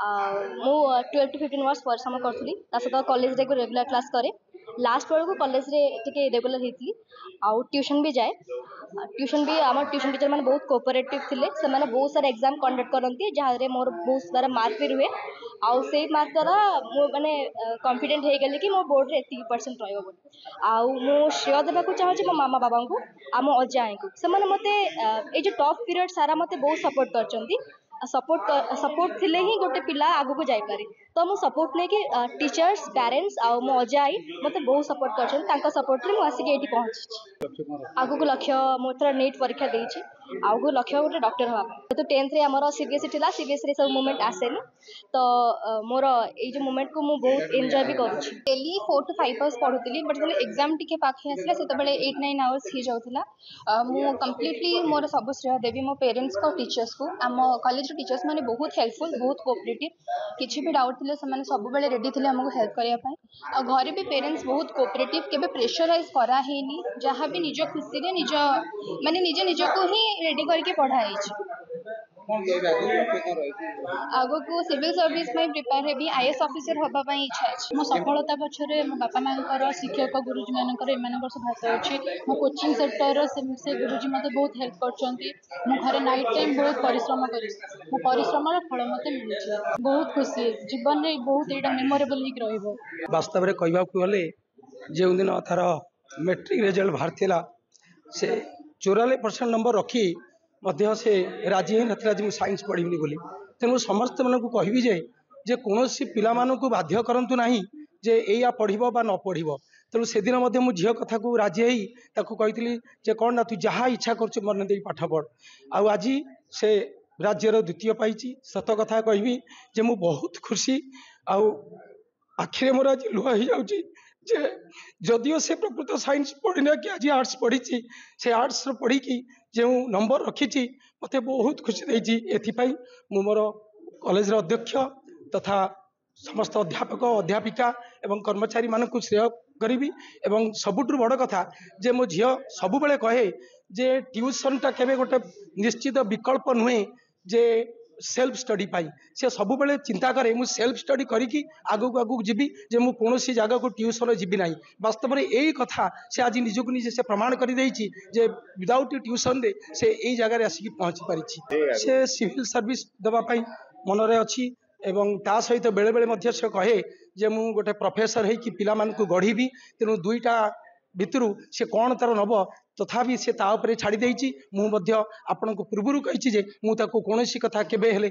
ମୁଁ 12 to 15 वर्ष परिश्रम करी सहित कॉलेज रे रेगुलर क्लास करे लास्ट बेलू कॉलेज रे टिके रेगुलर होती आउ ट्यूशन भी जाए ट्यूशन भी आम ट्यूशन टीचर मैंने बहुत कोऑपरेटिव थिले से माने बहुत सारा एग्जाम कंडक्ट करती जहाँ मोर बहुत सारा मार्क भी रुहे आउ से मार्क द्वारा मु माने कॉन्फिडेंट हो गली कि मो बोर्ड रे एती परसेंट रहइबो बोली आउ मु श्रेय देबा को चाहूची मो मामा बाबा को आम अजाई को से माने मते ए जो टॉप पीरियड सारा मते बहुत सपोर्ट करचंती सपोर्ट थिले ही गोटे पिला आगु को जाई पारे तो मु सपोर्ट नहीं कि टीचर्स पेरेंट्स आ मो अजाई मते बहुत सपोर्ट करछन तांका सपोर्ट रे मु आसी के एटी पहुंची आगु को लक्ष्य मो थोड़ा नीट परीक्षा देछि आगु लक्ष्य गोटे डॉक्टर हवा तो 10th रे हमर सीबीएसई थिला सीबीएसई रे सब मोमेंट आसेनी तो मोर ए जो मोमेंट को मु बहुत एन्जॉय भी करूछि डेली 4 to 5 आवर्स पढुतिली बट जले एग्जाम टिके पाखे आसला सेते बेले 8-9 आवर्स ही जाउथिला मु कंप्लीटली मोर सब श्रेय देवी मो पेरेंट्स को टीचर्स को आम कॉलेज टीचर्स माने बहुत हेल्पफुल बहुत कोऑपरेटिव किछि भी डाउट थिले से माने सब बेले रेडी थिले हमको हेल्प करिया पई आ घरे भी पेरेंट्स बहुत कोऑपरेटिव केबे प्रेशराइज करा हेनी जहाँ भी निज खुशी रे निज माने निज को ही रेडी करके पढ़ाई आगो को सिविल सर्विस में प्रिपेयर हेबी आईएएस ऑफिसर होबा पई इच्छा अछि मो सफलता पछरे मो बापा मानकर शिक्षक गुरुजी मानकर एमानकर सब हाथ अछि मो कोचिंग सेक्टर से गुरुजी मते बहुत हेल्प करचंती मो घरे नाइट टाइम बहुत परिश्रम करी मो परिश्रमर फल मते मिलछि बहुत खुशी जीवन रे बहुत एटा मेमोरेबल हिक रहइबो वास्तव रे कहबा को गले जे दिन थार मैट्रिक रिजल्ट बाहर थिला से 94% नंबर रखी मध्य से राजी ही नथिला जे साइंस पढ़िबनी बोली तेणु समस्त मानक कहबी जे कौन पिला मानक बाध्य करंतु नाही जे एया पढ़िबो बा न पढ़िबो तेणु से दिन मध्य मु झियो कथा को राजी ही ताकू कहितली जे कोन ना तू जहा इच्छा करछु मन देई पाठ पढ़ आ आज से राज्यर द्वितीय पाइछि सत कथा कहबी जे मु बहुत खुशी आ आखिरे मोर आज लुह हो जाउछि जे जदियो से प्रकृत साइंस पढ़िना कि आज आर्ट्स पढ़ी से आर्ट्स पढ़ी जो नंबर रखी मत बहुत खुशी देती एथिपाई मु मोर कॉलेज अध्यक्ष तथा समस्त अध्यापक अध्यापिका एवं कर्मचारी मानक श्रेय करी एवं सबुठ बड़ कथा जे मो झील सब बेले कहे जे ट्यूशनटा केबे गोटे निश्चित विकल्प नुहे जे सेल्फ स्टडी पाई से सब बेले चिंता करे मु सेल्फ स्टडी करी आगू जीवी जे मु कौन जगह को ट्यूशन जीवी ना वास्तव में यही कथा से आज निजक निजे से प्रमाण कर जे विदाउट ट्यूशन दे से यही जगह आसिक पहुँची पारी से सिविल सर्विस देवाई मनरे अच्छी एवं ता सहित बेले बेले से कहे जे मु गोटे प्रोफेसर है कि पिला मानकु गढ़ी तेणु दुईटा भितरु से कौन तार नब तथापि से छाड़ी देछि मु मध्य आपनको पूर्वरु कहिछि जे मु ताको कोनोसी कथा केबे हेले